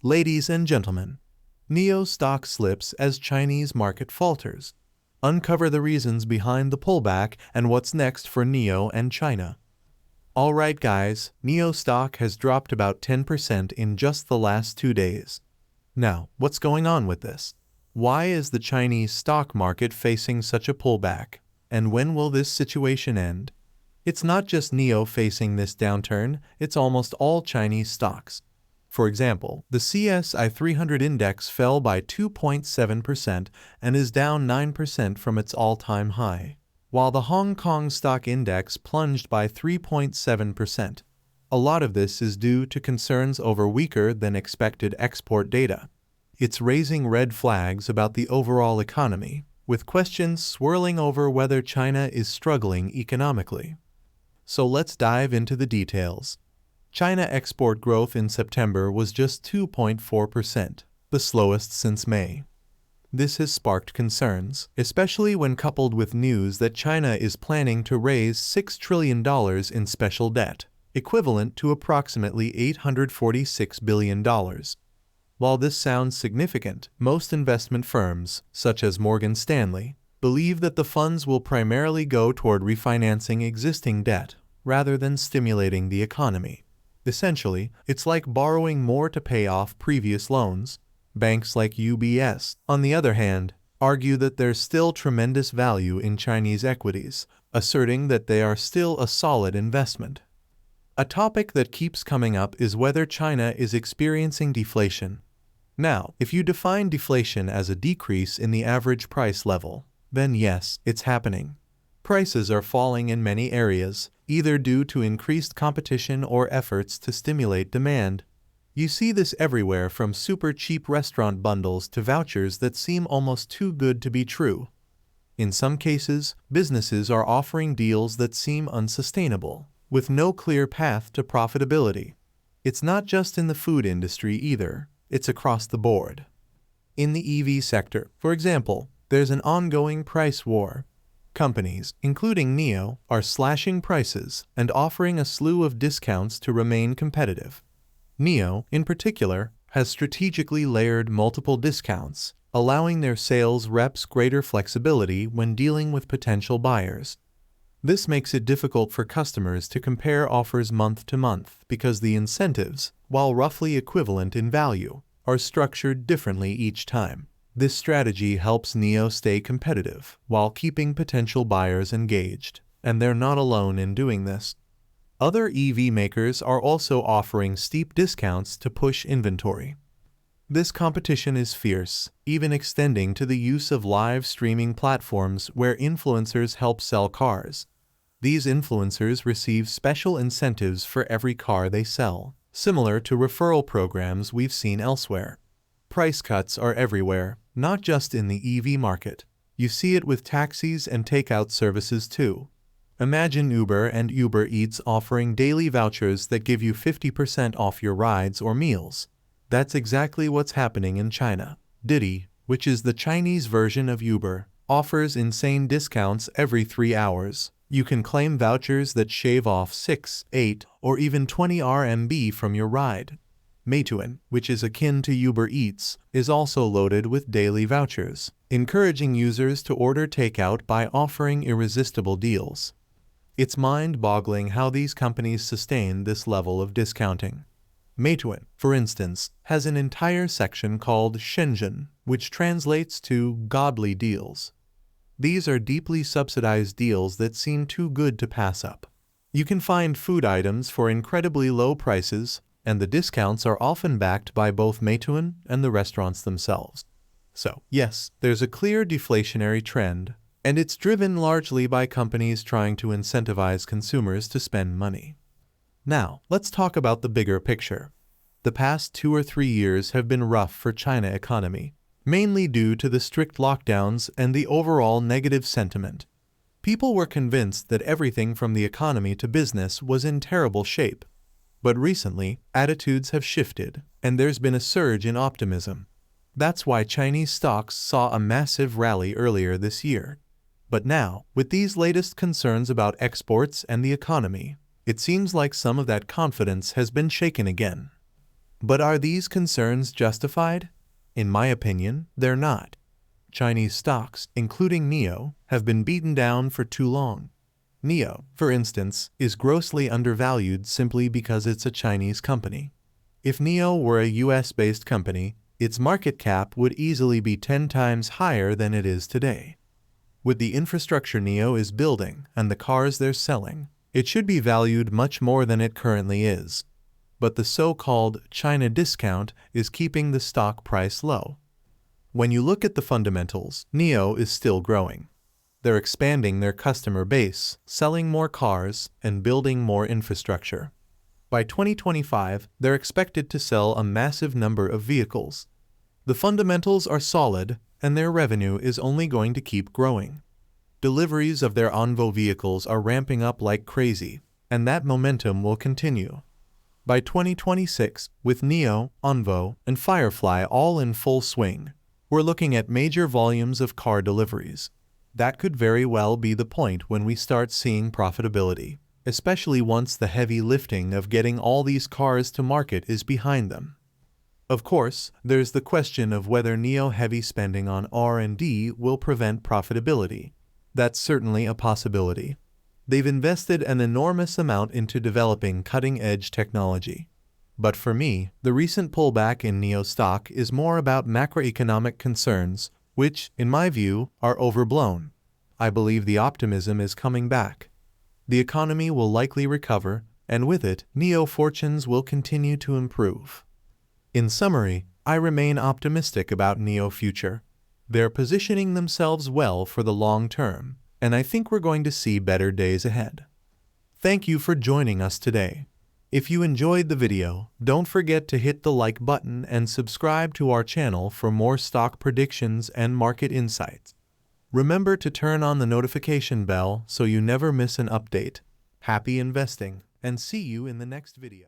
Ladies and gentlemen, NIO stock slips as Chinese market falters. Uncover the reasons behind the pullback and what's next for NIO and China. Alright guys, NIO stock has dropped about 10% in just the last 2 days. Now, what's going on with this? Why is the Chinese stock market facing such a pullback? And when will this situation end? It's not just NIO facing this downturn, it's almost all Chinese stocks. For example, the CSI 300 index fell by 2.7% and is down 9% from its all-time high, while the Hong Kong stock index plunged by 3.7%. A lot of this is due to concerns over weaker than expected export data. It's raising red flags about the overall economy, with questions swirling over whether China is struggling economically. So let's dive into the details. China export growth in September was just 2.4%, the slowest since May. This has sparked concerns, especially when coupled with news that China is planning to raise $6 trillion in special debt, equivalent to approximately $846 billion. While this sounds significant, most investment firms, such as Morgan Stanley, believe that the funds will primarily go toward refinancing existing debt, rather than stimulating the economy. Essentially, it's like borrowing more to pay off previous loans. Banks like UBS, on the other hand, argue that there's still tremendous value in Chinese equities, asserting that they are still a solid investment. A topic that keeps coming up is whether China is experiencing deflation. Now, if you define deflation as a decrease in the average price level, then yes, it's happening. Prices are falling in many areas, either due to increased competition or efforts to stimulate demand. You see this everywhere, from super cheap restaurant bundles to vouchers that seem almost too good to be true. In some cases, businesses are offering deals that seem unsustainable, with no clear path to profitability. It's not just in the food industry either, it's across the board. In the EV sector, for example, there's an ongoing price war. Companies, including NIO, are slashing prices and offering a slew of discounts to remain competitive. NIO, in particular, has strategically layered multiple discounts, allowing their sales reps greater flexibility when dealing with potential buyers. This makes it difficult for customers to compare offers month to month because the incentives, while roughly equivalent in value, are structured differently each time. This strategy helps NIO stay competitive while keeping potential buyers engaged, and they're not alone in doing this. Other EV makers are also offering steep discounts to push inventory. This competition is fierce, even extending to the use of live streaming platforms where influencers help sell cars. These influencers receive special incentives for every car they sell, similar to referral programs we've seen elsewhere. Price cuts are everywhere, not just in the EV market. You see it with taxis and takeout services too. Imagine Uber and Uber Eats offering daily vouchers that give you 50% off your rides or meals. That's exactly what's happening in China. Didi, which is the Chinese version of Uber, offers insane discounts every 3 hours. You can claim vouchers that shave off 6, 8, or even 20 RMB from your ride. Meituan, which is akin to Uber Eats, is also loaded with daily vouchers, encouraging users to order takeout by offering irresistible deals. It's mind-boggling how these companies sustain this level of discounting. Meituan, for instance, has an entire section called Shenzhen, which translates to godly deals. These are deeply subsidized deals that seem too good to pass up. You can find food items for incredibly low prices, and the discounts are often backed by both Meituan and the restaurants themselves. So, yes, there's a clear deflationary trend, and it's driven largely by companies trying to incentivize consumers to spend money. Now, let's talk about the bigger picture. The past 2 or 3 years have been rough for China economy, mainly due to the strict lockdowns and the overall negative sentiment. People were convinced that everything from the economy to business was in terrible shape. But recently, attitudes have shifted, and there's been a surge in optimism. That's why Chinese stocks saw a massive rally earlier this year. But now, with these latest concerns about exports and the economy, it seems like some of that confidence has been shaken again. But are these concerns justified? In my opinion, they're not. Chinese stocks, including NIO, have been beaten down for too long. NIO, for instance, is grossly undervalued simply because it's a Chinese company. If NIO were a US-based company, its market cap would easily be 10 times higher than it is today. With the infrastructure NIO is building and the cars they're selling, it should be valued much more than it currently is. But the so-called China discount is keeping the stock price low. When you look at the fundamentals, NIO is still growing. They're expanding their customer base, selling more cars, and building more infrastructure. By 2025, they're expected to sell a massive number of vehicles. The fundamentals are solid, and their revenue is only going to keep growing. Deliveries of their Envo vehicles are ramping up like crazy, and that momentum will continue. By 2026, with NIO, Envo, and Firefly all in full swing, we're looking at major volumes of car deliveries. That could very well be the point when we start seeing profitability, especially once the heavy lifting of getting all these cars to market is behind them. Of course, there's the question of whether NIO heavy spending on R&D will prevent profitability. That's certainly a possibility. They've invested an enormous amount into developing cutting-edge technology. But for me, the recent pullback in NIO stock is more about macroeconomic concerns, which, in my view, are overblown. I believe the optimism is coming back. The economy will likely recover, and with it, NIO fortunes will continue to improve. In summary, I remain optimistic about NIO future. They're positioning themselves well for the long term, and I think we're going to see better days ahead. Thank you for joining us today. If you enjoyed the video, don't forget to hit the like button and subscribe to our channel for more stock predictions and market insights. Remember to turn on the notification bell so you never miss an update. Happy investing, and see you in the next video.